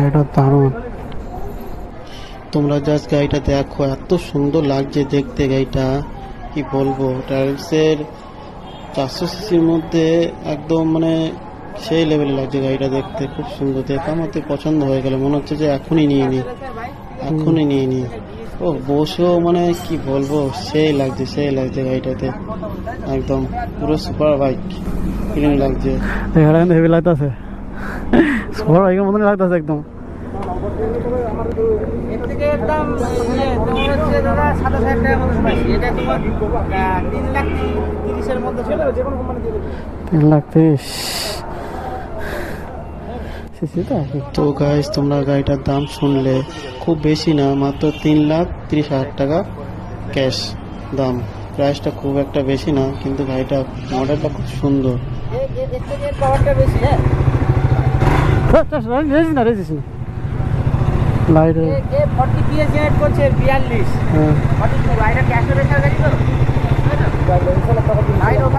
এটা দারুণ। তোমরা জাস্ট গাড়িটা দেখো, এত সুন্দর লাগছে দেখতে গাড়িটা, কি বলবো। টাইলসের 400 সিসির মধ্যে একদম মানে সেই লেভেলে লাগছে গাড়িটা দেখতে, খুব সুন্দর। দেখা মতে পছন্দ হয়ে গেল, মনে হচ্ছে যে এখনই নিয়ে নিই, এখনই নিয়ে নিই। ও বসেও মানে কি বলবো, সেই লাগছে গাড়িটাতে, একদম পুরো সুপার বাইক ফিলিং লাগছে। এখানে কিন্তু হেভি লাগতেছে, সুপার বাইকের মতনই লাগতেছে একদম। এর থেকে একদম তোমার হচ্ছে দাদা 27,000 টাকার মতো পাইছি। এটা তোমার 3,30,000 মধ্যে ছিল, যে কোনো কোম্পানি দিয়ে দেবে। 3,30,000 সিসি তো। তো গাইস, তোমরা গাড়িটার দাম শুনলে, খুব বেশি না, মাত্র 3,30,000 টাকা ক্যাশ দাম। প্রাইসটা খুব একটা বেশি না, কিন্তু গাড়িটা মডেলটা খুব সুন্দর। এর থেকে পাওয়ারটা বেশি। হ্যাঁ, রেজিস না লাইট। এ 40 PS জেনারেট করছে, 42 42 গাড়িটা ক্যাশ রেখার গাড়ি তো।